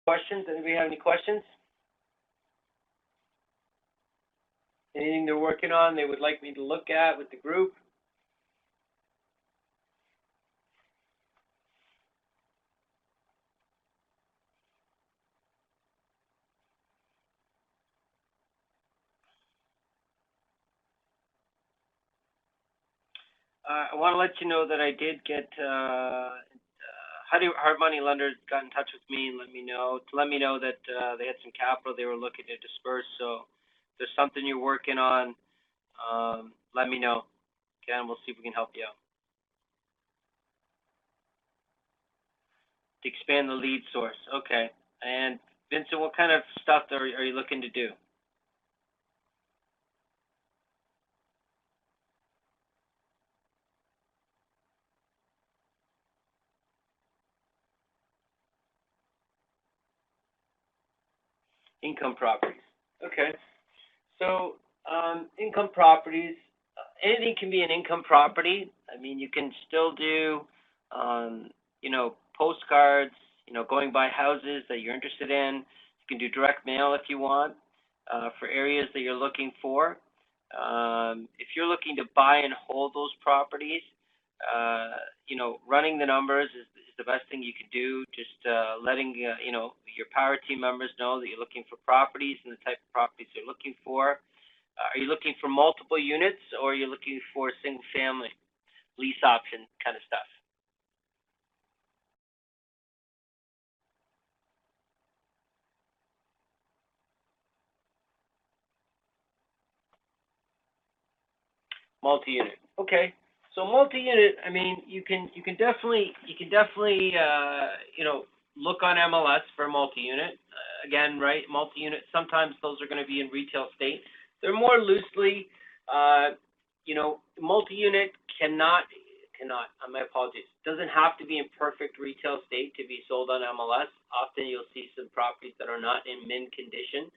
questions? Anybody have any questions? Anything they're working on they would like me to look at with the group? I want to let you know that I did get Hard Money Lenders got in touch with me and let me know that they had some capital they were looking to disperse. So if there's something you're working on, let me know. Again, we'll see if we can help you out. To expand the lead source. Okay. And Vincent, what kind of stuff are you looking to do? Income properties. Okay. So income properties, anything can be an income property. I mean, you can still do, postcards, going by houses that you're interested in. You can do direct mail if you want for areas that you're looking for. If you're looking to buy and hold those properties, running the numbers is the best thing you can do. Just letting your power team members know that you're looking for properties and the type of properties you're looking for. Are you looking for multiple units or are you looking for single family lease option kind of stuff? Multi-unit. Okay. So multi-unit, I mean, you can definitely look on MLS for multi-unit. Again, right? Multi-unit. Sometimes those are going to be in retail state. They're more loosely, multi-unit cannot. My apologies. Doesn't have to be in perfect retail state to be sold on MLS. Often you'll see some properties that are not in mint condition.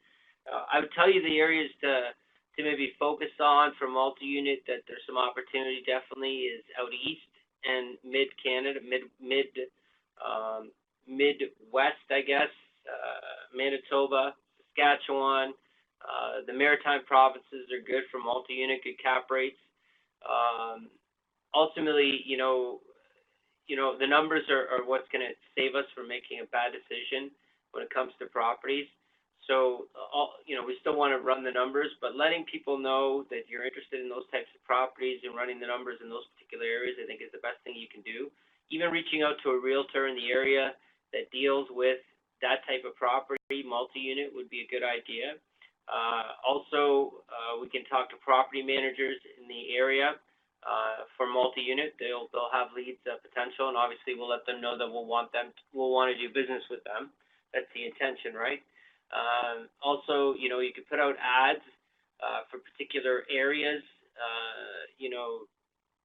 I would tell you the areas to maybe focus on for multi-unit that there's some opportunity definitely is out east and mid Canada, Midwest, I guess, Manitoba, Saskatchewan. The maritime provinces are good for multi-unit, good cap rates. Ultimately, the numbers are what's going to save us from making a bad decision when it comes to properties. So, we still want to run the numbers, but letting people know that you're interested in those types of properties and running the numbers in those particular areas, I think is the best thing you can do. Even reaching out to a realtor in the area that deals with that type of property, multi-unit, would be a good idea. Also, we can talk to property managers in the area for multi-unit. They'll have leads potential, and obviously we'll let them know that we'll want to do business with them. That's the intention, right? Also, you could put out ads for particular areas,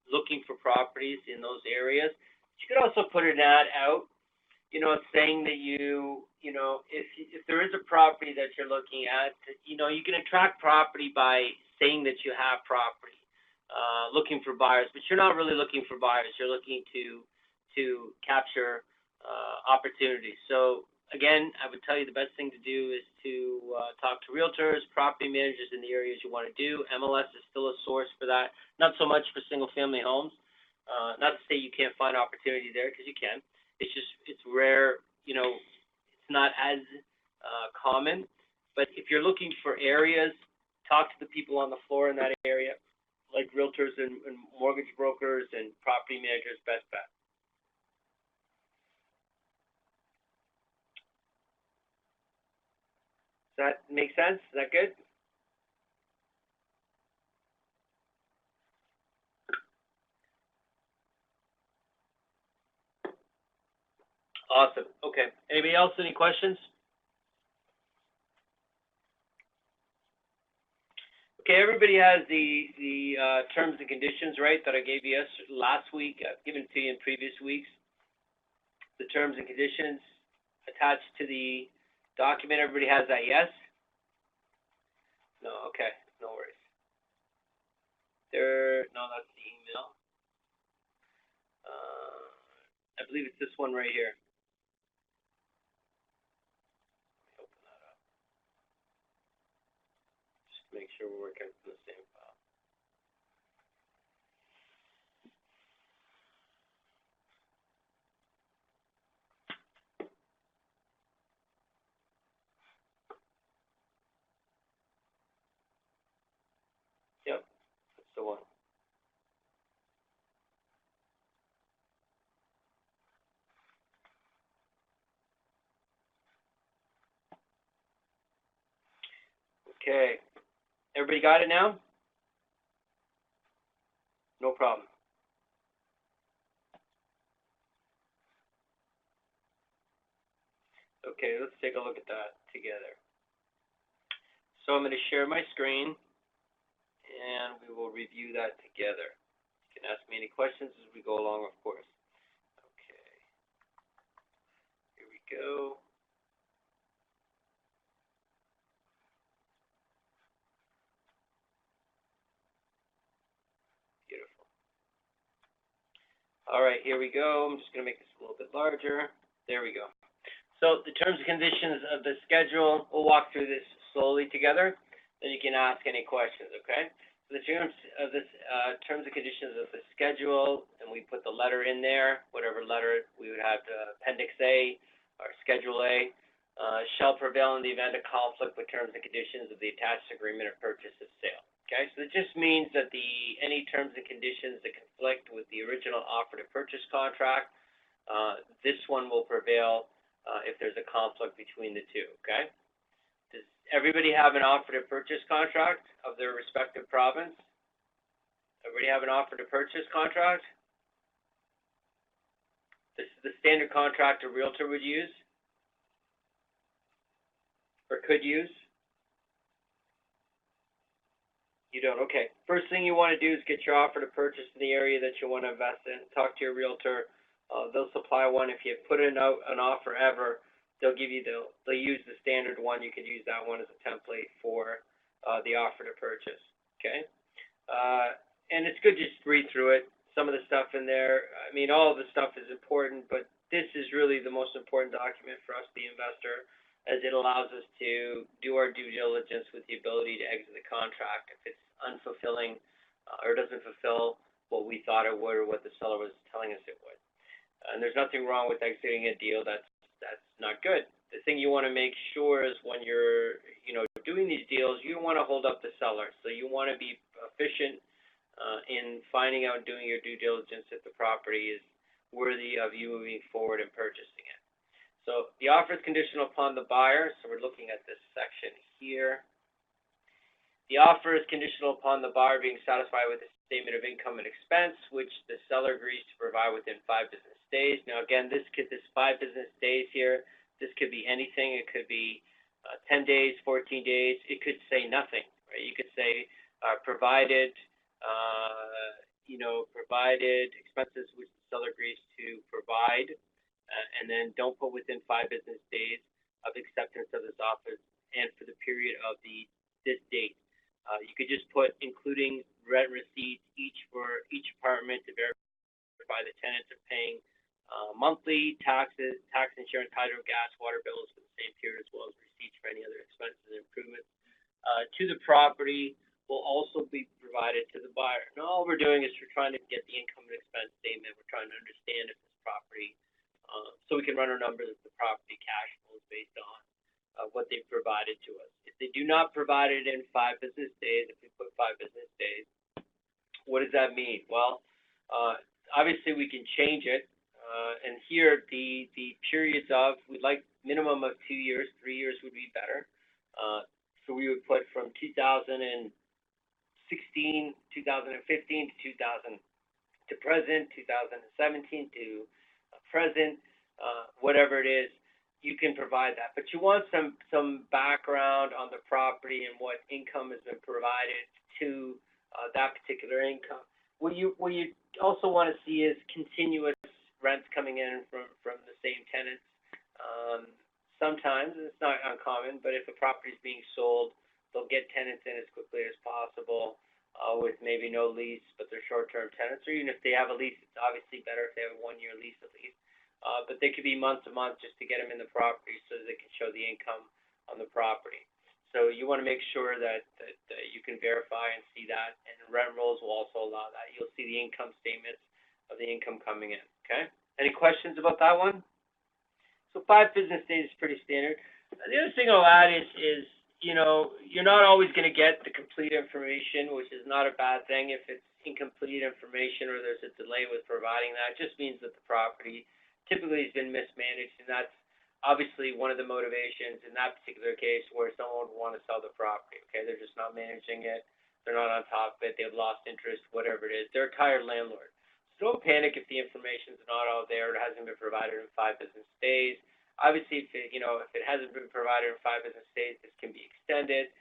looking for properties in those areas. You could also put an ad out, saying that if there is a property that you're looking at, you can attract property by saying that you have property, looking for buyers, but you're not really looking for buyers. You're looking to capture opportunities. So again, I would tell you the best thing to do is to talk to realtors, property managers in the areas you want to do. MLS is still a source for that, not so much for single-family homes. Not to say you can't find opportunity there, because you can. It's rare, it's not as common. But if you're looking for areas, talk to the people on the floor in that area, like realtors and mortgage brokers and property managers, best bet. Does that make sense? Is that good? Awesome. Okay. Anybody else? Any questions? Okay. Everybody has the terms and conditions, right? That I gave you last week. I've given to you in previous weeks. The terms and conditions attached to the document. Everybody has that, yes? No. Okay. No worries. No, that's the email. I believe it's this one right here. sure we're working from the same file. Yep, that's the one. Okay, everybody got it now? No problem. Okay, let's take a look at that together. So I'm going to share my screen, and we will review that together. You can ask me any questions as we go along, of course. Okay, here we go. Beautiful. All right, here we go. I'm just going to make this a little bit larger. There we go. So the terms and conditions of the schedule, we'll walk through this slowly together, then you can ask any questions, okay? So the terms of this terms and conditions of the schedule, and we put the letter in there, whatever letter we would have Appendix A or Schedule A, shall prevail in the event of conflict with terms and conditions of the attached agreement of purchase of sale. Okay, so it just means that any terms and conditions that conflict with the original offer to purchase contract, this one will prevail if there's a conflict between the two, okay? Does everybody have an offer to purchase contract of their respective province? Everybody have an offer to purchase contract? This is the standard contract a realtor would use or could use? You don't, okay. First thing you want to do is get your offer to purchase in the area that you want to invest in. Talk to your realtor. They'll supply one. If you put in an offer ever, they'll use the standard one. You could use that one as a template for the offer to purchase, okay? And it's good just read through it. Some of the stuff in there, I mean, all of the stuff is important, but this is really the most important document for us, the investor, as it allows us to do our due diligence with the ability to exit the contract if it's unfulfilling or doesn't fulfill what we thought it would or what the seller was telling us it would. And there's nothing wrong with exiting a deal that's not good. The thing you want to make sure is when you're doing these deals, you want to hold up the seller. So you want to be efficient in finding out and doing your due diligence if the property is worthy of you moving forward and purchasing it. So the offer is conditional upon the buyer. So we're looking at this section here. The offer is conditional upon the buyer being satisfied with the statement of income and expense, which the seller agrees to provide within 5 business days. Now, again, this 5 business days here, this could be anything. It could be 10 days, 14 days. It could say nothing, right? You could say provided expenses which the seller agrees to provide, and then don't put within 5 business days of acceptance of this offer and for the period of this date. You could just put including rent receipts for each apartment to verify the tenants are paying monthly taxes, tax, insurance, hydro, gas, water bills for the same period, as well as receipts for any other expenses and improvements to the property will also be provided to the buyer. Now, all we're doing is we're trying to get the income and expense statement. We're trying to understand if this property, so we can run our numbers if the property cash flow is based on what they've provided to us. If they do not provide it in 5 business days, if we put 5 business days, what does that mean? Well, obviously we can change it, and here the periods of, we'd like minimum of 2 years, 3 years would be better. So we would put from 2016, 2015 to 2000 to present, 2017 to present, whatever it is, you can provide that. But you want some background on the property and what income has been provided to that particular income. What you also want to see is continuous rents coming in from the same tenants. Sometimes, it's not uncommon, but if a property is being sold, they'll get tenants in as quickly as possible with maybe no lease, but they're short-term tenants. Or even if they have a lease, it's obviously better if they have a 1-year lease at least. But they could be month to month just to get them in the property so that they can show the income on the property. So you want to make sure that you can verify and see that, and rent rolls will also allow that. You'll see the income statements of the income coming in. Okay. Any questions about that one? So 5 business days is pretty standard. The other thing I'll add is you're not always going to get the complete information, which is not a bad thing. If it's incomplete information or there's a delay with providing that, it just means that the property typically has been mismanaged, and that's obviously one of the motivations in that particular case where someone would want to sell the property. Okay, they're just not managing it, they're not on top of it, they've lost interest, whatever it is. They're a tired landlord. So don't panic if the information's not all there, it hasn't been provided in 5 business days. Obviously, if it hasn't been provided in 5 business days, this can be extended,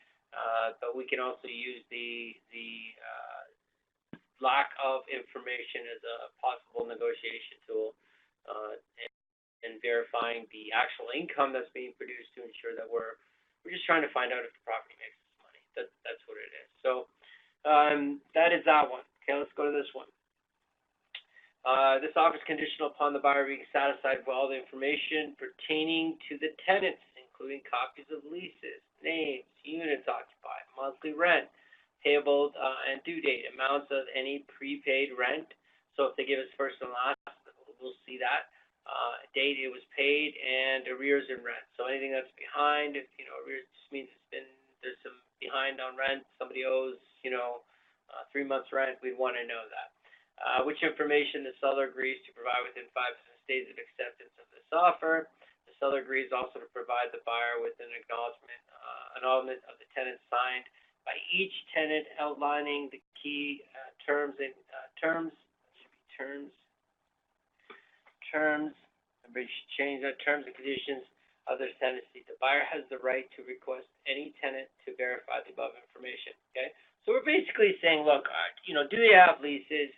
but we can also use the lack of information as a possible negotiation tool, and verifying the actual income that's being produced to ensure that we're just trying to find out if the property makes us money. That's what it is. So that is that one. Okay, let's go to this one. This offer is conditional upon the buyer being satisfied with all the information pertaining to the tenants, including copies of leases, names, units occupied, monthly rent, payable and due date, amounts of any prepaid rent. So if they give us first and last, we'll see that. Date it was paid, and arrears in rent. So anything that's behind, if arrears just means there's some behind on rent, somebody owes 3 months rent, we'd want to know that. Which information the seller agrees to provide within 5 business days of acceptance of this offer. The seller agrees also to provide the buyer with an acknowledgement of the tenant signed by each tenant, outlining the key terms and Everybody should change that. Terms and conditions of their tenancy. The buyer has the right to request any tenant to verify the above information. Okay, so we're basically saying, look, do they have leases?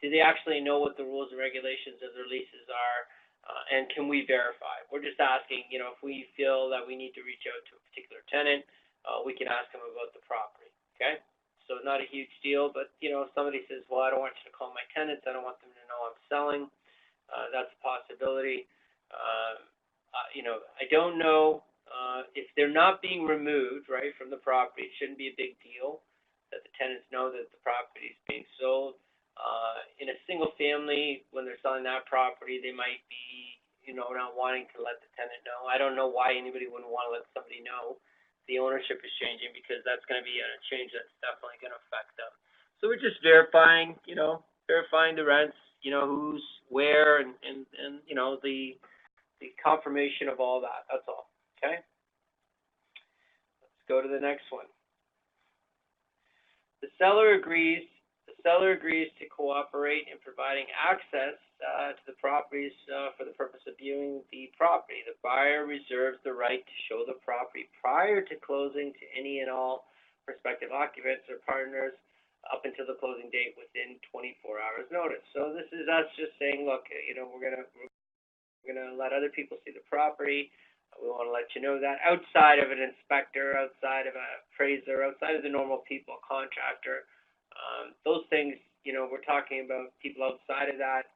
Do they actually know what the rules and regulations of their leases are? And can we verify? We're just asking, if we feel that we need to reach out to a particular tenant, we can ask them about the property. Okay, so not a huge deal, but if somebody says, well, I don't want you to call my tenants, I don't want them to know I'm selling. That's a possibility. I don't know if they're not being removed, right, from the property. It shouldn't be a big deal that the tenants know that the property is being sold. In a single family, when they're selling that property, they might be, not wanting to let the tenant know. I don't know why anybody wouldn't want to let somebody know the ownership is changing, because that's going to be a change that's definitely going to affect them. So we're just verifying the rents, who's where, and the confirmation of all that. That's all. Okay. Let's go to the next one. The seller agrees to cooperate in providing access to the properties for the purpose of viewing the property. The buyer reserves the right to show the property prior to closing to any and all prospective occupants or partners up until the closing date within 24 hours notice. So this is us just saying, look, we're gonna let other people see the property. We want to let you know that outside of an inspector, outside of an appraiser, outside of the normal people, contractor, those things, we're talking about people outside of that,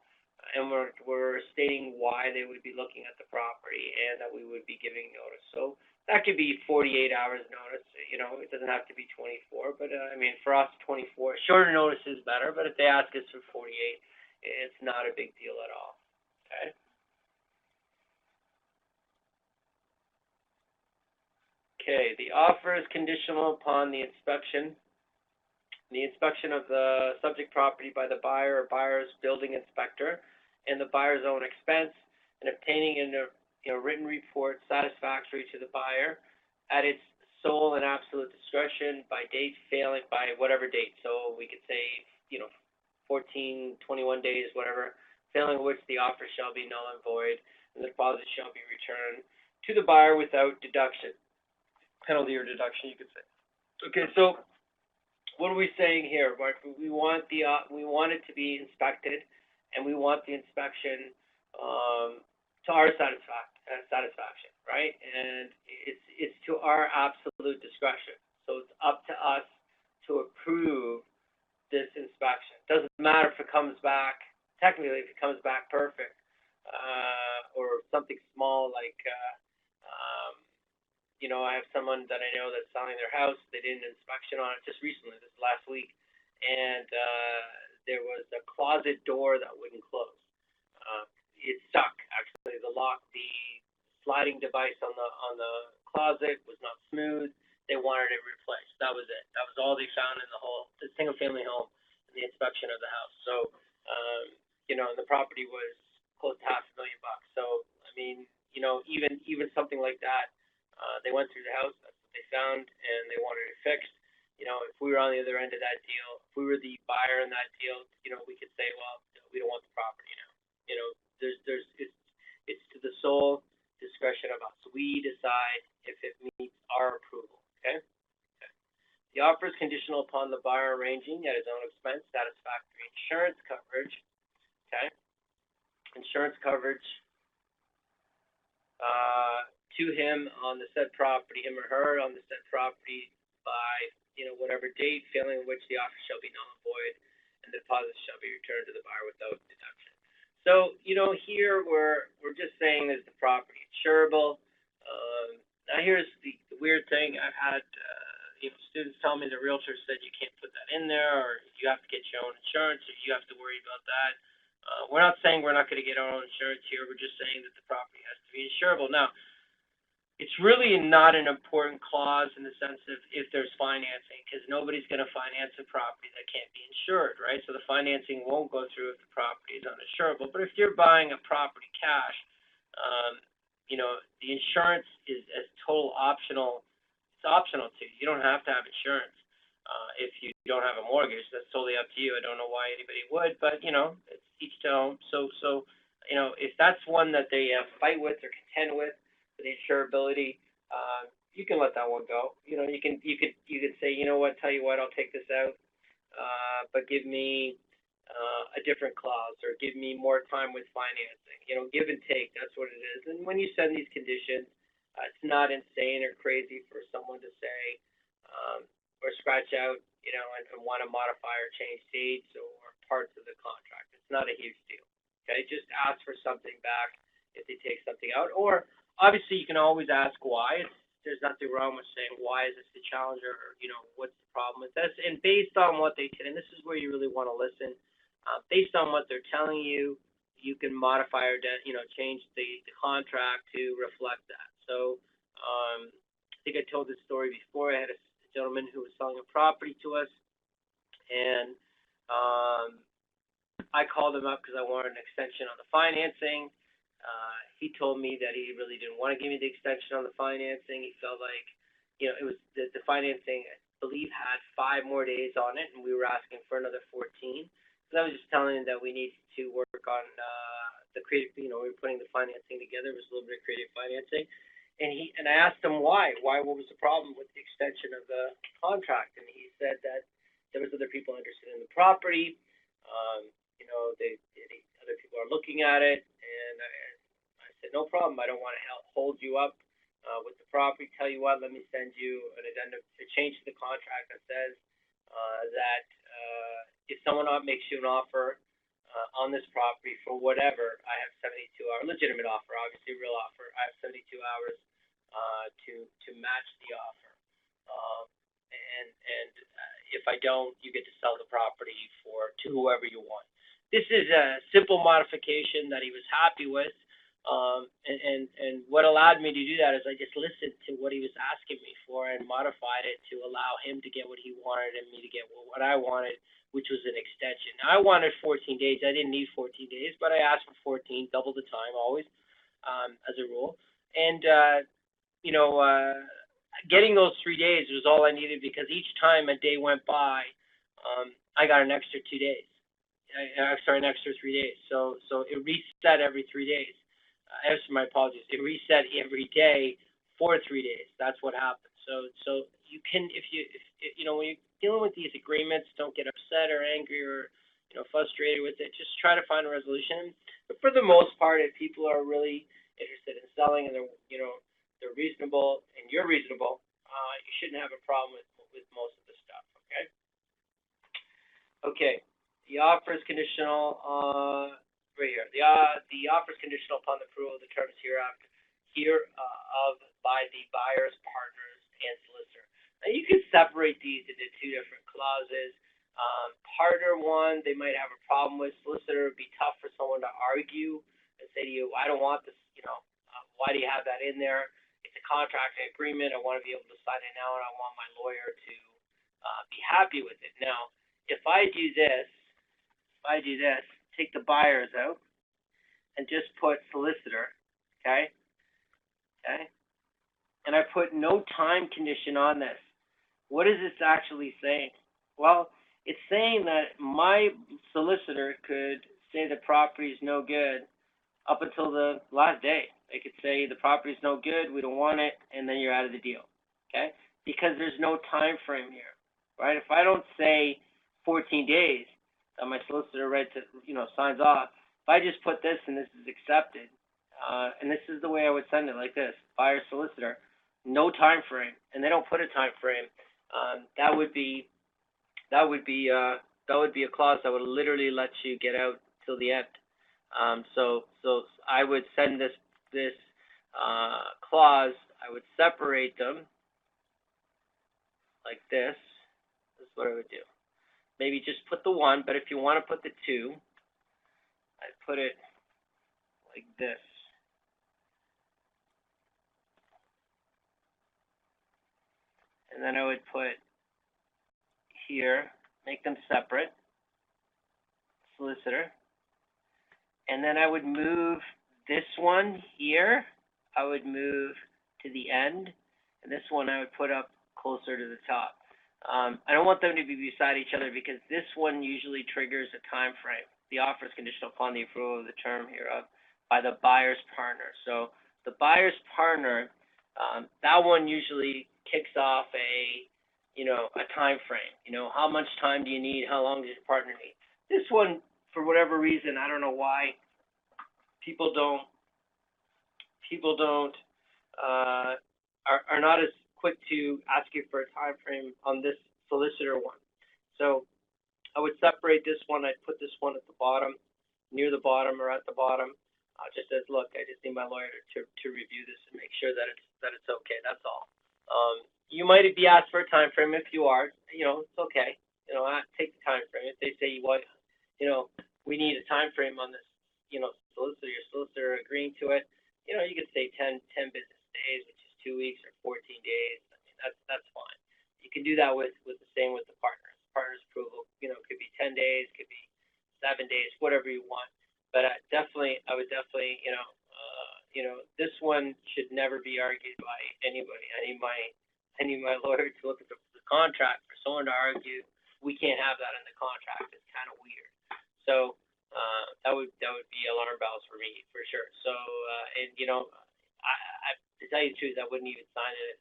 and we're stating why they would be looking at the property and that we would be giving notice. So that could be 48 hours notice. It doesn't have to be 24, but for us, 24. Shorter notice is better, but if they ask us for 48, it's not a big deal at all. Okay. Okay, the offer is conditional upon the inspection of the subject property by the buyer or buyer's building inspector and the buyer's own expense, and obtaining a written report satisfactory to the buyer at its sole and absolute discretion by whatever date. So we could say, 14, 21 days, whatever, failing which the offer shall be null and void, and the deposit shall be returned to the buyer without deduction. Penalty or deduction, you could say. Okay, so what are we saying here, Mark? We want it to be inspected, and we want the inspection to our satisfaction, right? And it's to our absolute discretion. So it's up to us to approve this inspection. Doesn't matter if it comes back, technically, if it comes back perfect, or something small like I have someone that I know that's selling their house. They did an inspection on it just recently, this last week, and there was a closet door that wouldn't close. Uh, it stuck actually. The lock, the sliding device on the closet was not smooth. They wanted it replaced. That was it. That was all they found in the single family home in the inspection of the house. So, and the property was close to $500,000. So, I mean, even something like that, they went through the house. That's what they found, and they wanted it fixed. If we were on the other end of that deal, if we were the buyer in that deal, we could say, well, we don't want the property now. It's to the sole discretion of us. We decide if it meets our approval. Okay. Okay. The offer is conditional upon the buyer arranging at his own expense satisfactory insurance coverage. Okay. Insurance coverage to him on the said property, him or her on the said property by whatever date, failing which the offer shall be null and void, and the deposit shall be returned to the buyer without deduction. So here we're just saying is the property insurable. Now here's the weird thing. I've had students tell me the realtor said you can't put that in there, or you have to get your own insurance, or you have to worry about that. We're not saying we're not going to get our own insurance here. We're just saying that the property has to be insurable. Now, it's really not an important clause in the sense of if there's financing, because nobody's going to finance a property that can't be insured, right? So the financing won't go through if the property is uninsurable. But if you're buying a property cash, the insurance is as total optional. It's optional to you. You don't have to have insurance if you don't have a mortgage. That's totally up to you. I don't know why anybody would, but it's each to own. So if that's one that they fight with or contend with, the insurability, you can let that one go. You could say, tell you what, I'll take this out, but give me a different clause, or give me more time with financing. Give and take. That's what it is. And when you send these conditions, it's not insane or crazy for someone to say or scratch out, and want to modify or change dates or parts of the contract. It's not a huge deal. Okay, just ask for something back if they take something out, or obviously, you can always ask why. There's nothing wrong with saying, why is this the challenge, or, what's the problem with this? And based on what they can, and this is where you really want to listen, based on what they're telling you, you can modify or, change the contract to reflect that. So I think I told this story before. I had a gentleman who was selling a property to us, and I called him up because I wanted an extension on the financing. He told me that he really didn't want to give me the extension on the financing. He felt like, it was the financing, I believe, had 5 more days on it, and we were asking for another 14. So I was just telling him that we need to work on the creative. We were putting the financing together. It was a little bit of creative financing, and I asked him why. What was the problem with the extension of the contract? And he said that there was other people interested in the property. Other people are looking at it, and I said, no problem. I don't want to hold you up with the property. Tell you what, let me send you an addendum to change the contract that says that if someone makes you an offer on this property for whatever, I have 72 hours, legitimate offer, obviously real offer. I have 72 hours to match the offer. And if I don't, you get to sell the property to whoever you want. This is a simple modification that he was happy with. And what allowed me to do that is I just listened to what he was asking me for and modified it to allow him to get what he wanted and me to get what I wanted, which was an extension. Now, I wanted 14 days. I didn't need 14 days, but I asked for 14, double the time always, as a rule. And, getting those 3 days was all I needed, because each time a day went by, I got an extra 2 days. An extra 3 days. So it reset every 3 days. My apologies. It reset every day for 3 days. That's what happened. So you can, if when you're dealing with these agreements, don't get upset or angry or frustrated with it. Just try to find a resolution. But for the most part, if people are really interested in selling and they're reasonable and you're reasonable, you shouldn't have a problem with most of the stuff. Okay. Okay. The offer is conditional right here. The offer is conditional upon the approval of the terms of by the buyer's partners and solicitor. Now you can separate these into two different clauses. Partner one, they might have a problem with. Solicitor would be tough for someone to argue and say to you, I don't want this, why do you have that in there? It's a contract agreement. I want to be able to sign it now, and I want my lawyer to be happy with it. Now, if I do this, take the buyers out and just put solicitor, okay, and I put no time condition on this. What is this actually saying? Well, it's saying that my solicitor could say the property is no good up until the last day. They could say the property is no good, we don't want it, and then you're out of the deal, okay? Because there's no time frame here, right? If I don't say 14 days that my solicitor signs off, if I just put this and this is accepted, and this is the way I would send it, like this: buyer solicitor, no time frame, and they don't put a time frame. That would be a clause that would literally let you get out till the end. So I would send this clause. I would separate them like this. This is what I would do. Maybe just put the one, but if you want to put the two, I'd put it like this. And then I would put here, make them separate, solicitor. And then I would move this one here, I would move to the end, and this one I would put up closer to the top. I don't want them to be beside each other because this one usually triggers a time frame. The offer is conditional upon the approval of the term hereof by the buyer's partner. So the buyer's partner, that one usually kicks off a time frame. How much time do you need? How long does your partner need? This one, for whatever reason, I don't know why, people are not as quick to ask you for a time frame on this solicitor one. So I would separate this one. I'd put this one at the bottom, near the bottom or at the bottom. Just as, look, I just need my lawyer to review this and make sure that it's okay. That's all. You might be asked for a time frame. If you are, it's okay. Take the time frame. If they say we need a time frame on this, solicitor, your solicitor agreeing to it, you could say 10 business days, which is 2 weeks, or 14 days. I mean, that's fine. You can do that with the same with the partners. Partners approval, could be 10 days, could be 7 days, whatever you want. But I would definitely, this one should never be argued by anybody. I need my lawyer to look at the contract for someone to argue. We can't have that in the contract. It's kind of weird. So that would be alarm bells for me, for sure. So I to tell you the truth, I wouldn't even sign it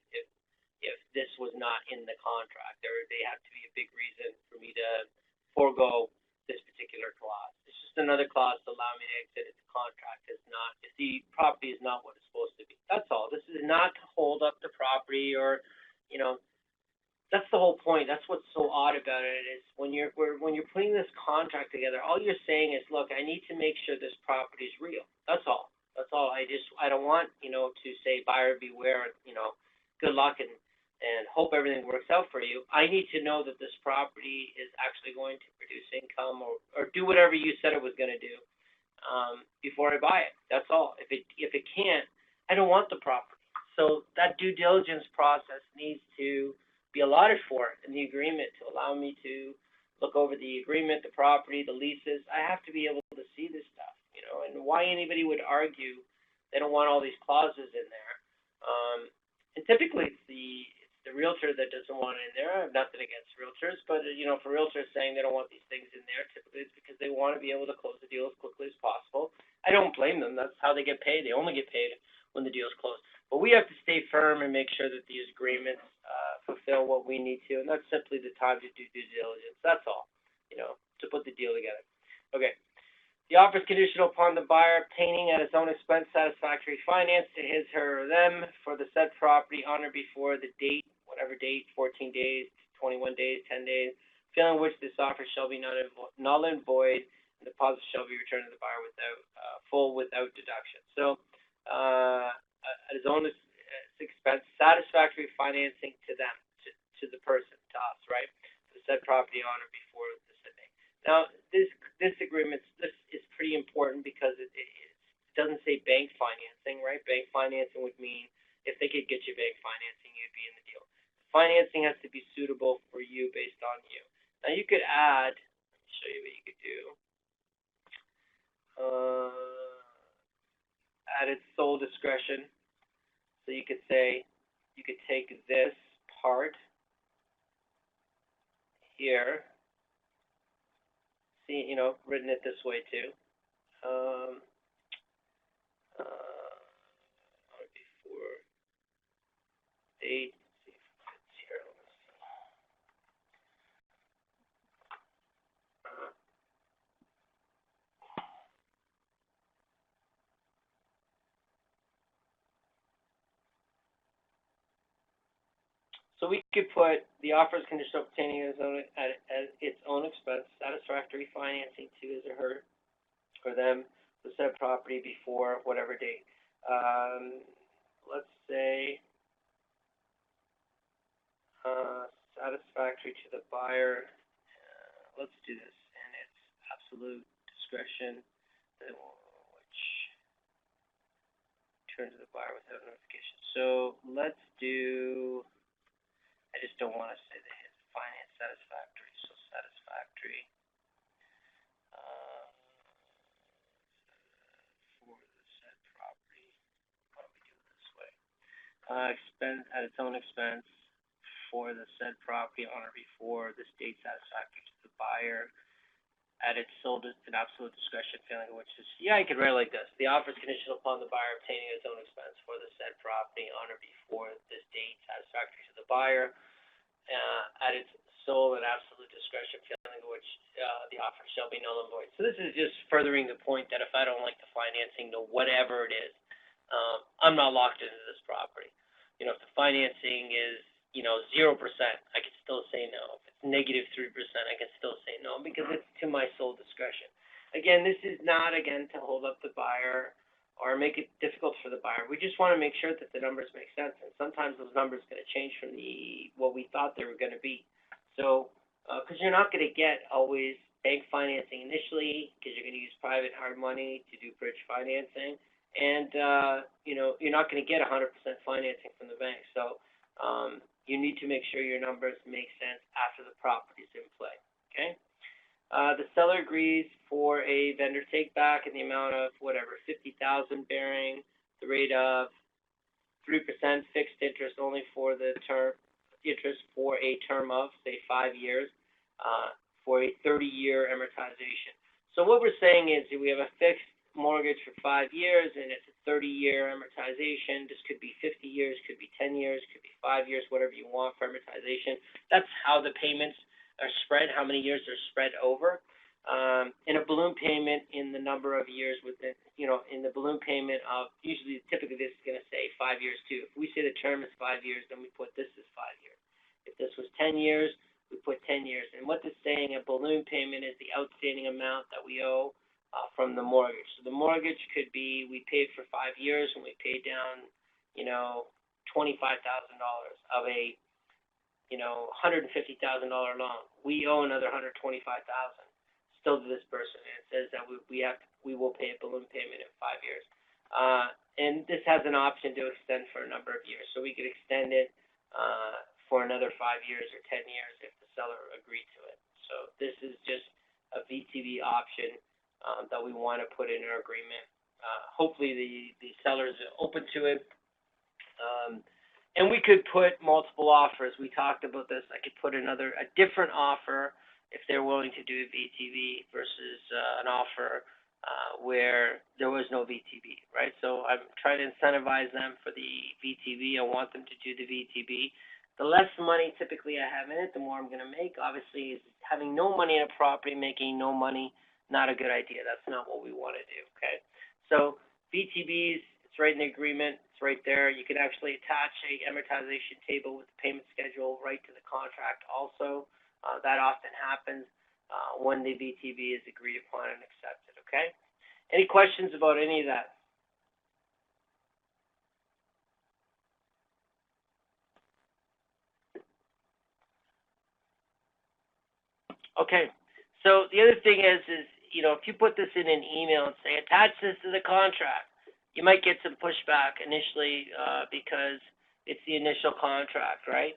if this was not in the contract. They have to be a big reason for me to forego this particular clause. It's just another clause to allow me to exit if the contract is not, if the property is not what it's supposed to be. That's all. This is not to hold up the property or, that's the whole point. That's what's so odd about it is when you're putting this contract together, all you're saying is, look, I need to make sure this property is real. That's all. That's all. I don't want, to say buyer beware, good luck and hope everything works out for you. I need to know that this property is actually going to produce income or do whatever you said it was going to do before I buy it. That's all. If it can't, I don't want the property. So that due diligence process needs to be allotted for in the agreement to allow me to look over the agreement, the property, the leases. I have to be able to see this stuff, and why anybody would argue they don't want all these clauses in there. And typically it's the realtor that doesn't want it in there. I have nothing against realtors, but for realtors saying they don't want these things in there, typically it's because they want to be able to close the deal as quickly as possible. I don't blame them. That's how they get paid. They only get paid when the deal is closed. But we have to stay firm and make sure that these agreements fulfill what we need to, and that's simply the time to do due diligence. That's all, to put the deal together. Okay. The offer is conditional upon the buyer obtaining at his own expense satisfactory finance to his, her, or them for the said property on or before the date, whatever date, 14 days, 21 days, 10 days, failing which this offer shall be null and void, and the deposit shall be returned to the buyer without deduction. So at his own expense, satisfactory financing to them, to the person, to us, right? The said property owner before the said date. Now, this agreement, this is pretty important because it doesn't say bank financing, right? Bank financing would mean if they could get you bank financing, you'd be in the deal. Financing has to be suitable for you based on you. Now you could add, let me show you what you could do. At its sole discretion. So you could say, you could take this part here, see, written it this way too. Before date, see if it fits here. So we could put the offer's condition of obtaining at its own expense, satisfactory financing to his or her or them the said property before whatever date. Let's say satisfactory to the buyer. Let's do this, and it's absolute discretion, which turns to the buyer without notification. So let's do. I just don't want to say that his finance satisfactory. So satisfactory for the said property. Why don't we do it this way? Expense at its own expense for the said property on or before this date satisfactory to the buyer at its sole and absolute discretion, failing which is, I could write it like this. The offer is conditional upon the buyer obtaining its own expense for the said property on or before this date satisfactory to the buyer at its sole and absolute discretion, failing which the offer shall be null and void. So this is just furthering the point that if I don't like the financing, whatever it is, I'm not locked into this property. If the financing is 0%, I can still say no. If it's -3%, I can still say no because it's to my sole discretion. Again, this is not, to hold up the buyer or make it difficult for the buyer. We just want to make sure that the numbers make sense, and sometimes those numbers are going to change from what we thought they were going to be. So, because you're not going to get always bank financing initially, because you're going to use private hard money to do bridge financing, and you're not going to get 100% financing from the bank. So you need to make sure your numbers make sense after the property's in play. Okay. The seller agrees for a vendor take back in the amount of $50,000, bearing the rate of 3% fixed interest only for the term interest for a term of say 5 years, for a 30-year amortization. So what we're saying is that we have a fixed mortgage for 5 years and it's a 30-year amortization. This could be 50 years, could be 10 years, could be 5 years, whatever you want for amortization. That's how the payments are spread, how many years they're spread over. In a balloon payment, in the number of years within, in the balloon payment of, typically this is going to say 5 years too. If we say the term is 5 years, then we put this as 5 years. If this was 10 years, we put 10 years. And what this is saying, a balloon payment is the outstanding amount that we owe from the mortgage. So the mortgage could be, we paid for 5 years and we paid down, $25,000 of a, $150,000 loan. We owe another $125,000 still to this person, and it says that we will pay a balloon payment in 5 years. And this has an option to extend for a number of years, so we could extend it for another 5 years or 10 years if the seller agreed to it. So this is just a VTB option that we want to put in our agreement. Hopefully the seller is open to it. And we could put multiple offers. We talked about this. I could put a different offer if they're willing to do a VTB versus an offer where there was no VTB, right? So I'm trying to incentivize them for the VTB. I want them to do the VTB. The less money typically I have in it, the more I'm going to make. Obviously, having no money in a property, making no money, not a good idea. That's not what we want to do, okay? So VTBs, it's right in the agreement. It's right there. You can actually attach a amortization table with the payment schedule right to the contract also. That often happens when the VTB is agreed upon and accepted, okay? Any questions about any of that? Okay. So the other thing is, if you put this in an email and say attach this to the contract, you might get some pushback initially because it's the initial contract, right?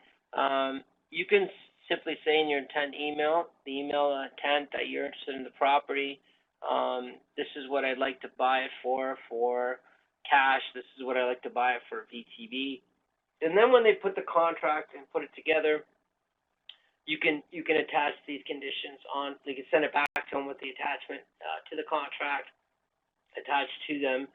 You can simply say in your intent email, the email intent that you're interested in the property. This is what I'd like to buy it for cash. This is what I'd like to buy it for VTB. And then when they put the contract and put it together, you can attach these conditions on. You can send it back to them with the attachment to the contract attached to them,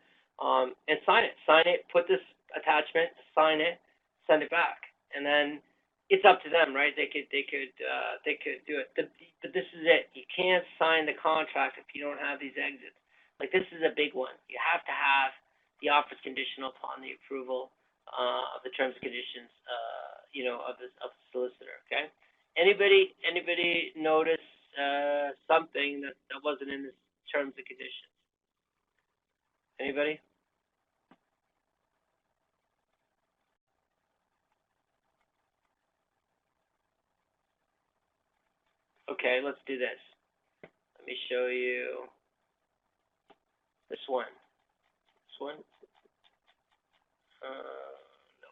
and sign it. Sign it. Put this attachment. Sign it. Send it back, and then it's up to them, right? They could do it. But this is it. You can't sign the contract if you don't have these exits. Like this is a big one. You have to have the offer conditional upon the approval of the terms and conditions, of the solicitor. Okay. Anybody notice something that wasn't in the terms and conditions? Anybody? Okay, let's do this. Let me show you this one. This one? No.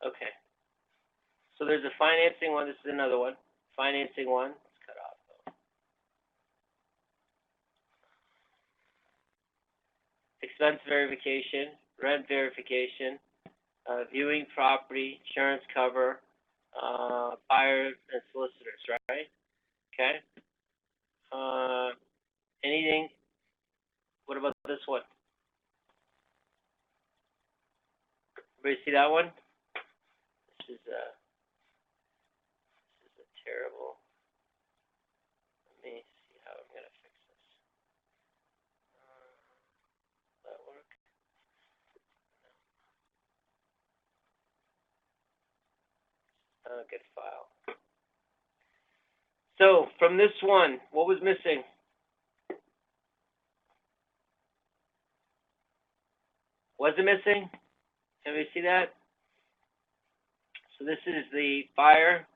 Okay. So there's a financing one. This is another one. Financing one. Let's cut off though. Expense verification, rent verification, viewing property, insurance cover, buyers and solicitors, right? Okay. Anything? What about this one? Everybody see that one? This is a terrible. Let me see how I'm gonna fix this. Will that work? Good file. So from this one, what was missing? Was it missing? Everybody see that? So this is the buyer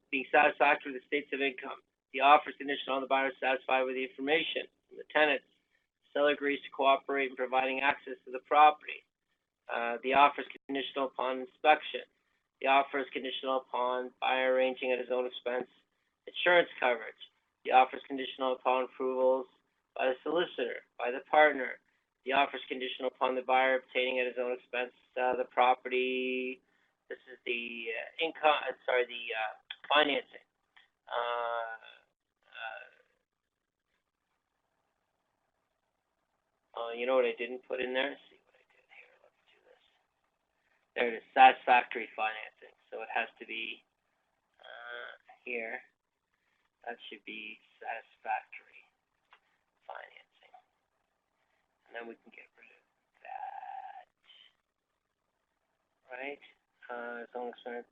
being satisfactory with the states of income. The offer is conditional on the buyer satisfied with the information from the tenants. The seller agrees to cooperate in providing access to the property. The offer is conditional upon inspection. The offer is conditional upon buyer arranging at his own expense insurance coverage. The offer is conditional upon approvals by the solicitor, by the partner. The offer is conditional upon the buyer obtaining at his own expense the property. This is the financing. You know what I didn't put in there? Let's see what I did here. Let's do this. There it is, satisfactory financing. So it has to be here. That should be satisfactory financing. And then we can get rid of that. Right? Its own expense.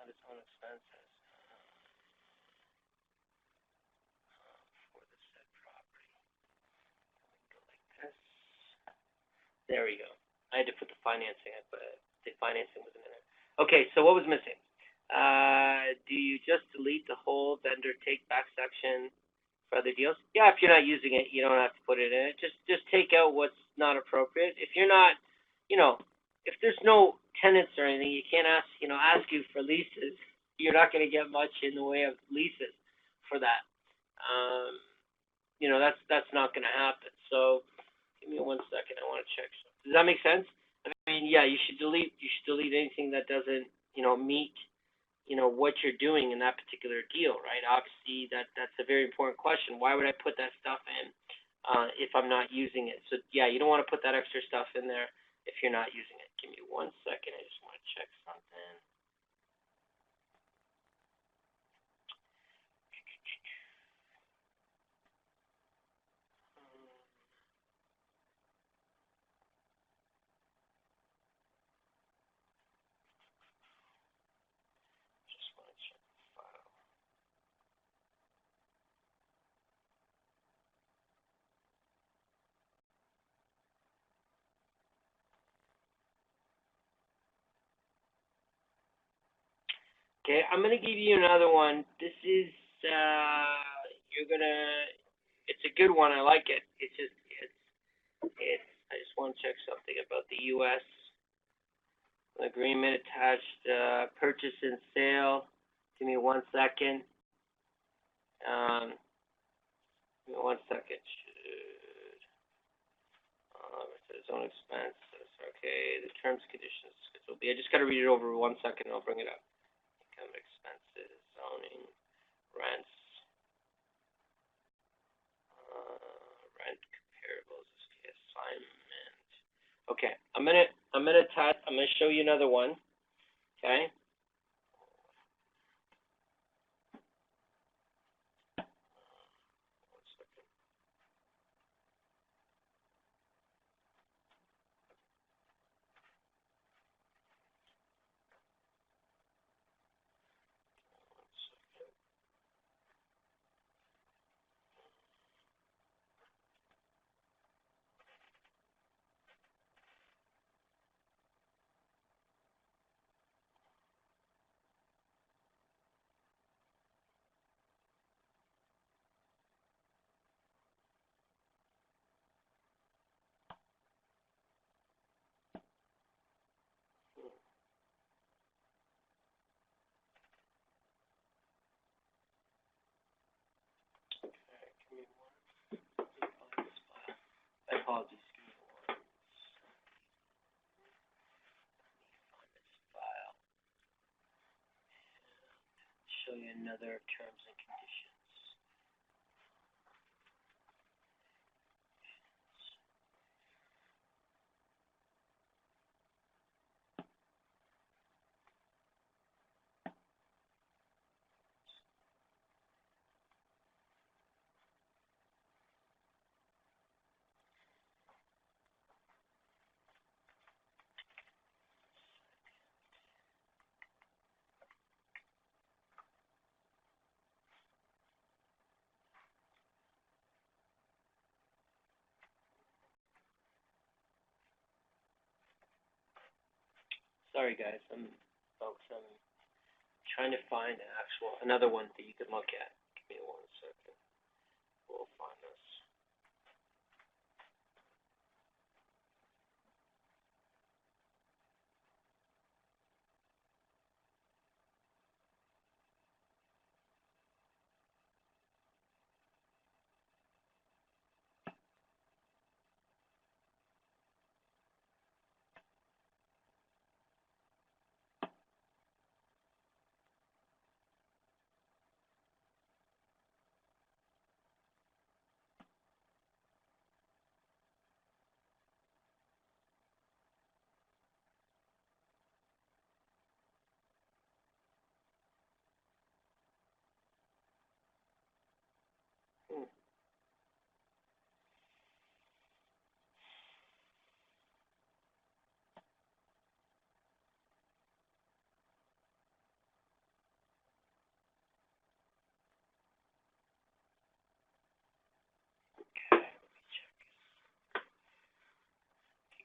Its own expenses for the said property. Go like this. There we go. I had to put the financing. The financing wasn't in there. Okay, so what was missing? Do you just delete the whole vendor take back section for other deals? Yeah, if you're not using it, you don't have to put it in it. Just take out what's not appropriate. If you're not, if there's no tenants or anything, you can't ask you for leases. You're not going to get much in the way of leases for that. That's not going to happen. So give me 1 second. I want to check something. Does that make sense? I mean, yeah, you should delete anything that doesn't, meet, what you're doing in that particular deal, right? Obviously, that's a very important question. Why would I put that stuff in if I'm not using it? So yeah, you don't want to put that extra stuff in there if you're not using it. Give me 1 second. I just want to check something. Just want to check Okay, I'm gonna give you another one. This is it's a good one. I like it. It's. I just want to check something about the U.S. agreement attached. Purchase and sale. Give me 1 second. Give me 1 second. It says own expenses. Okay, the terms, conditions, schedule B. I just got to read it over 1 second. I'll bring it up. Income, expenses, zoning, rents, rent comparables, assignment. Okay, I'm gonna show you another one. Okay. I apologize. File. Show you another terms and conditions. Sorry, guys. I'm trying to find another one that you can look at. Give me 1 second. We'll find this.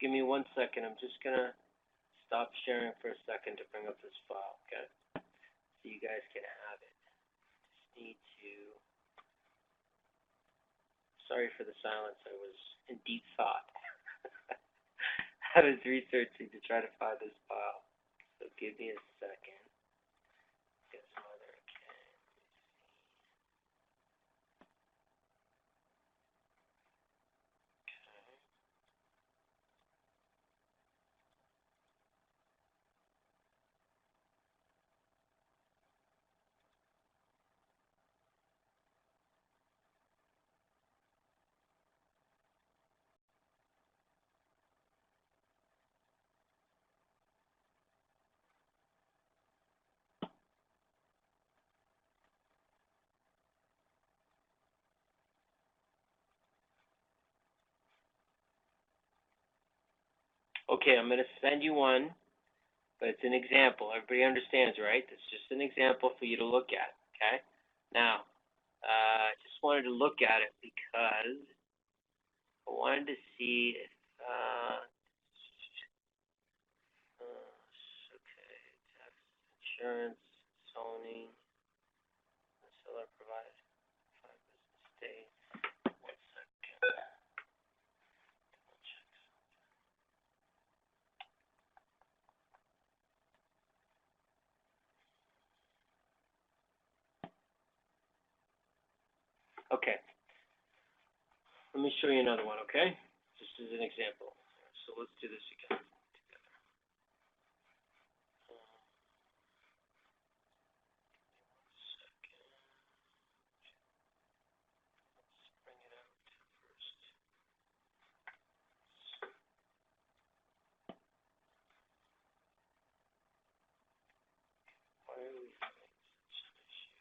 Give me 1 second. I'm just gonna stop sharing for a second to bring up this file, okay? So you guys can have it. Just need to. Sorry for the silence. I was in deep thought. I was researching to try to find this file. So give me a second. Get some other. Okay, I'm gonna send you one, but it's an example. Everybody understands, right? It's just an example for you to look at. Okay. Now, I just wanted to look at it because I wanted to see if okay, tax, insurance, so Okay. Let me show you another one, okay? Just as an example. So let's do this again. Why are we having such an issue?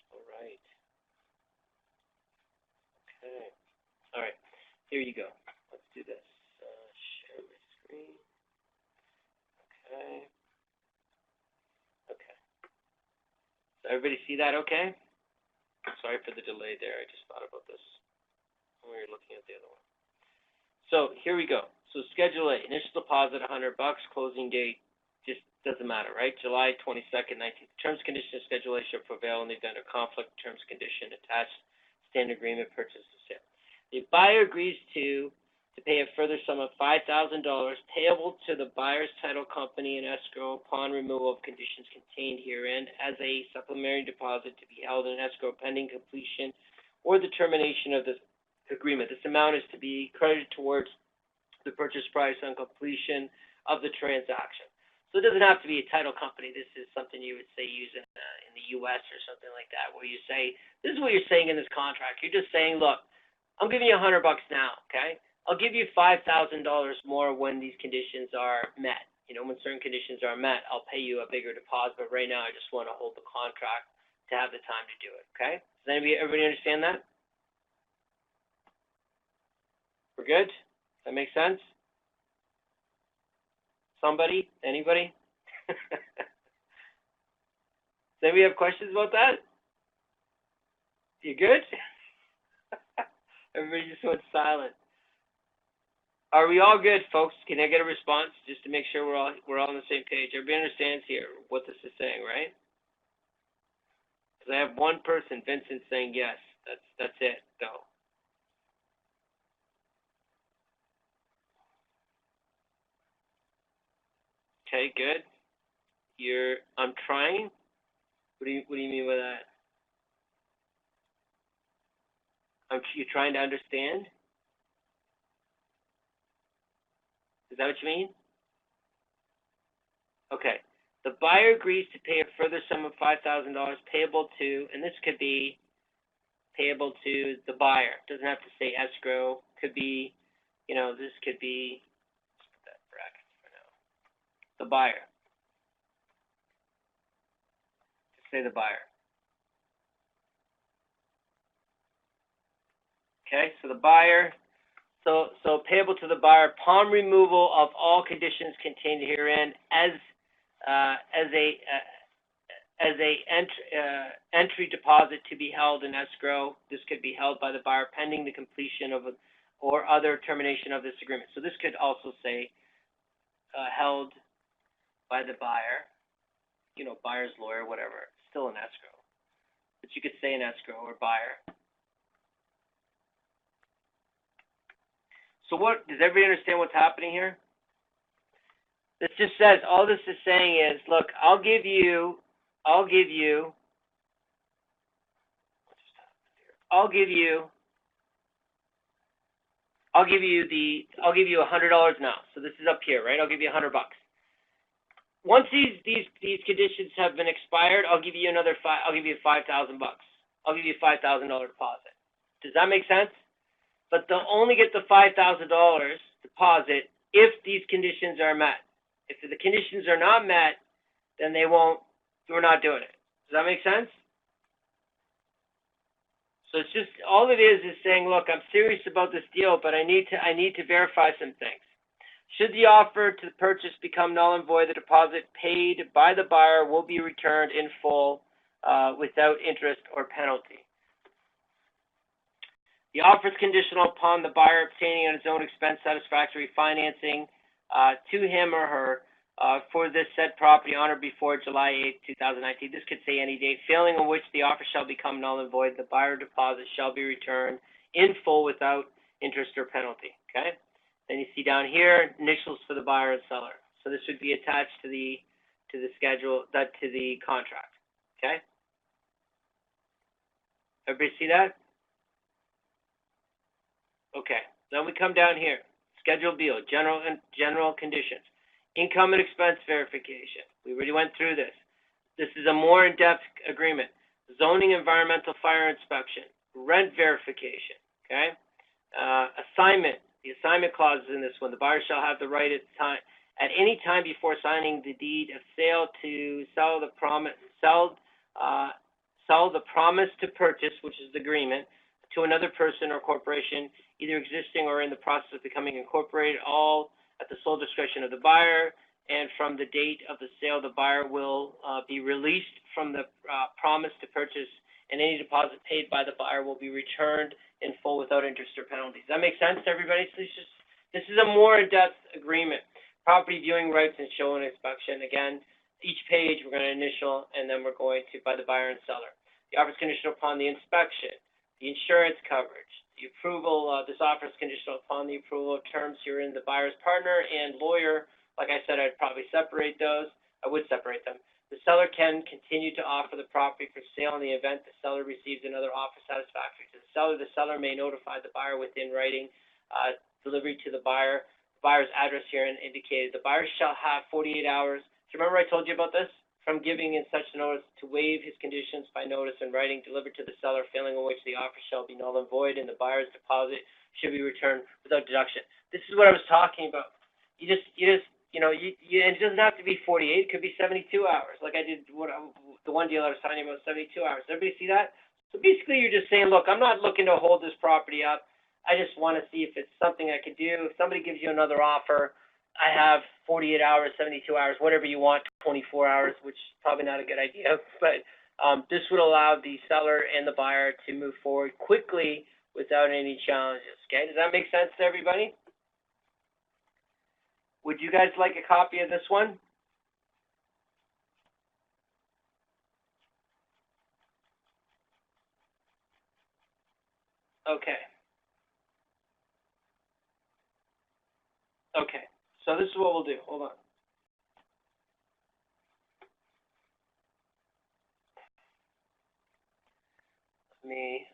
All right. Okay. All right. Here you go. Let's do this. Share my screen. Okay. Okay. So everybody see that okay? Sorry for the delay there. I just thought about this when we were looking at the other one. So here we go. So Schedule A, initial deposit $100, closing date just doesn't matter, right? July 22nd, 19th. Terms, conditions, Schedule A shall prevail in the event of conflict, terms, condition, attached, standard agreement, purchase, or sale. The buyer agrees to pay a further sum of $5,000 payable to the buyer's title company in escrow upon removal of conditions contained herein as a supplementary deposit to be held in escrow pending completion or the termination of the agreement. This amount is to be credited towards the purchase price on completion of the transaction. So it doesn't have to be a title company. This is something you would say use in the U.S. or something like that, where you say, this is what you're saying in this contract. You're just saying, look, I'm giving you $100 now, okay? I'll give you $5,000 more when these conditions are met. You know, when certain conditions are met, I'll pay you a bigger deposit, but right now I just want to hold the contract to have the time to do it, okay? Does everybody understand that? We're good? Does that make sense? Somebody? Anybody? Does anybody have questions about that? You good? Everybody just went silent. Are we all good, folks? Can I get a response just to make sure we're all on the same page? Everybody understands here what this is saying, right? Because I have one person, Vincent, saying yes. That's it. Go. Okay, good. I'm trying. What do you mean by that? You're trying to understand? Is that what you mean? Okay. The buyer agrees to pay a further sum of $5,000 payable to, and this could be payable to the buyer. It doesn't have to say escrow. Could be, this could be, let's put that bracket for now. The buyer. Just say the buyer. Okay, so the buyer, so payable to the buyer upon removal of all conditions contained herein as a entry deposit to be held in escrow. This could be held by the buyer pending the completion of or other termination of this agreement. So this could also say held by the buyer, buyer's lawyer, whatever, still in escrow. But you could say in escrow or buyer. So does everybody understand what's happening here? This just says, all this is saying is, look, I'll give you $100 now. So this is up here, right? I'll give you $100. Once these conditions have been expired, I'll give you $5,000. I'll give you $5,000 deposit. Does that make sense? But they'll only get the $5,000 deposit if these conditions are met. If the conditions are not met, then we're not doing it. Does that make sense? So it's just, all it is saying, look, I'm serious about this deal, but I need to verify some things. Should the offer to purchase become null and void, the deposit paid by the buyer will be returned in full without interest or penalty. The offer is conditional upon the buyer obtaining on his own expense satisfactory financing to him or her for this said property on or before July 8th, 2019. This could say any date, failing on which the offer shall become null and void. The buyer deposit shall be returned in full without interest or penalty. Okay. Then you see down here initials for the buyer and seller. So this would be attached to the schedule, to the contract. Okay. Everybody see that? Okay. Then we come down here. Schedule B, general conditions. Income and expense verification. We already went through this. This is a more in-depth agreement. Zoning, environmental, fire inspection, rent verification. Okay. Assignment. The assignment clause is in this one. The buyer shall have the right at any time before signing the deed of sale to sell the promise to purchase, which is the agreement, to another person or corporation, either existing or in the process of becoming incorporated, all at the sole discretion of the buyer. And from the date of the sale, the buyer will be released from the promise to purchase, and any deposit paid by the buyer will be returned in full without interest or penalties. Does that make sense to everybody? So this is a more in-depth agreement. Property viewing rights and show and inspection. Again, each page we're going to initial, and then we're going to by the buyer and seller. The offer is conditional upon the inspection, the insurance coverage, the approval. This offer is conditional upon the approval of terms herein the buyer's partner and lawyer. Like I said, I'd probably separate those. I would separate them. The seller can continue to offer the property for sale in the event the seller receives another offer satisfactory to the seller. The seller may notify the buyer within writing, delivery to the buyer. The buyer's address here indicated. The buyer shall have 48 hours. Do you remember I told you about this? From giving in such notice to waive his conditions by notice in writing, delivered to the seller, failing in which the offer shall be null and void, and the buyer's deposit should be returned without deduction. This is what I was talking about. And it doesn't have to be 48. It could be 72 hours. Like I did the one deal I was talking about, 72 hours. Everybody see that? So basically, you're just saying, look, I'm not looking to hold this property up. I just want to see if it's something I could do. If somebody gives you another offer, I have 48 hours, 72 hours, whatever you want, 24 hours, which is probably not a good idea. But this would allow the seller and the buyer to move forward quickly without any challenges. Okay? Does that make sense to everybody? Would you guys like a copy of this one? Okay. Okay. So this is what we'll do. Hold on. Let me.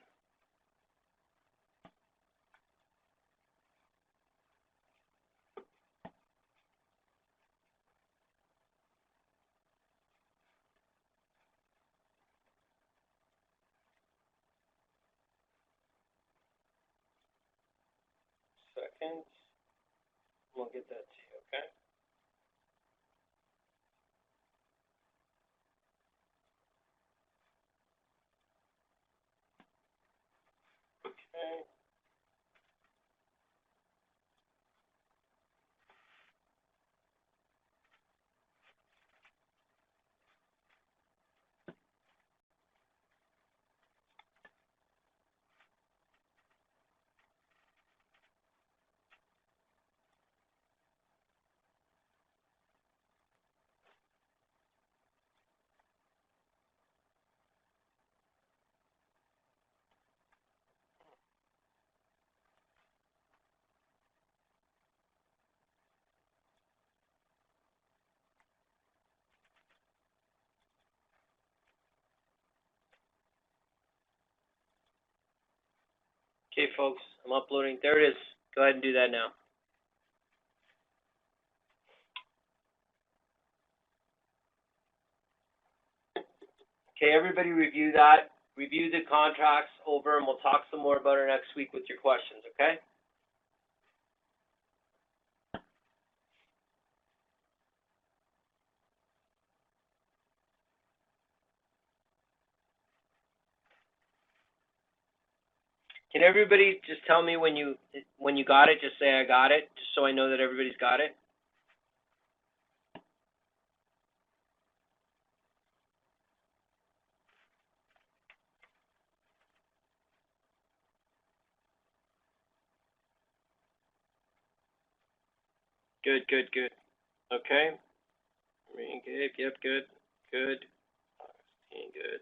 Second. We'll get that to you, okay? Okay. Okay, folks, I'm uploading. There it is. Go ahead and do that now. Okay, everybody review that. Review the contracts over, and we'll talk some more about it next week with your questions, okay? Can everybody just tell me when you got it? Just say I got it, just so I know that everybody's got it. Good, good, good. Okay. Gabe, yep, good. Good. Good.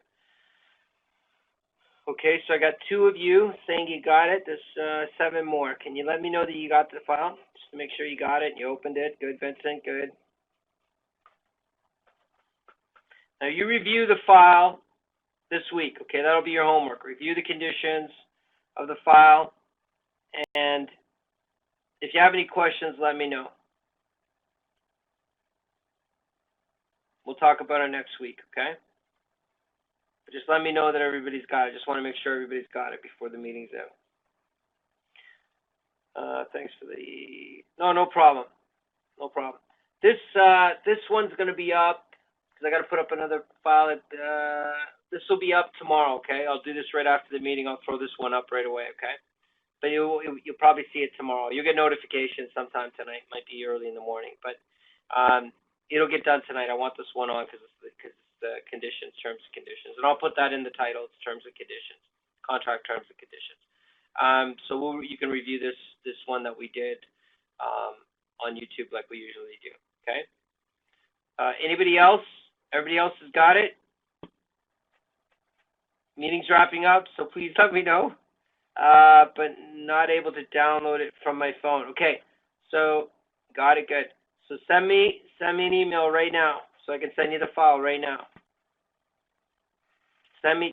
Okay, so I got 2 of you saying you got it. There's 7 more. Can you let me know that you got the file? Just to make sure you got it and you opened it. Good, Vincent, good. Now you review the file this week, okay? That'll be your homework. Review the conditions of the file, and if you have any questions, let me know. We'll talk about it next week, okay? But just let me know that everybody's got it. Just want to make sure everybody's got it before the meeting's out. Thanks for the... No problem. No problem. This one's going to be up, because I got to put up another file. This will be up tomorrow, okay? I'll do this right after the meeting. I'll throw this one up right away, okay? But you'll probably see it tomorrow. You'll get notifications sometime tonight. Might be early in the morning, but it'll get done tonight. I want this one on because it's the conditions, terms and conditions, and I'll put that in the title. It's terms and conditions, contract terms and conditions. So you can review this one that we did on YouTube like we usually do. Okay. Anybody else? Everybody else has got it. Meeting's wrapping up, so please let me know. But not able to download it from my phone. Okay, so got it, good. So send me an email right now, so I can send you the file right now.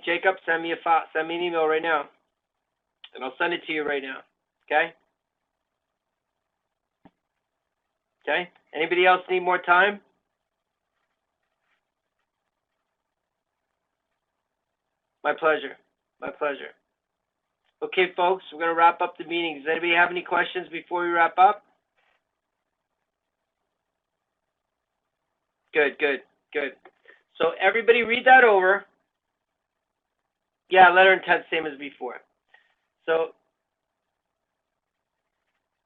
Jacob, send me a file. Send me an email right now, and I'll send it to you right now. Okay. Okay. Anybody else need more time? My pleasure. My pleasure. Okay, folks, we're going to wrap up the meeting. Does anybody have any questions before we wrap up? Good. So everybody read that over. Yeah, letter intent, same as before. So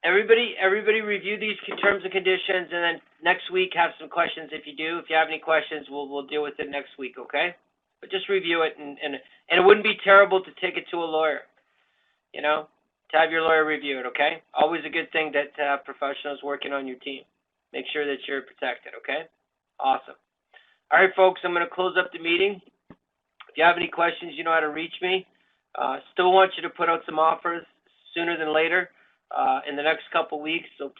everybody review these terms and conditions, and then next week have some questions if you do. If you have any questions, we'll deal with it next week, okay? But just review it, and it wouldn't be terrible to take it to a lawyer, to have your lawyer review it, okay? Always a good thing that have professionals working on your team. Make sure that you're protected, okay? Awesome. All right, folks, I'm going to close up the meeting. If you have any questions, you know how to reach me. Still want you to put out some offers sooner than later in the next couple weeks, so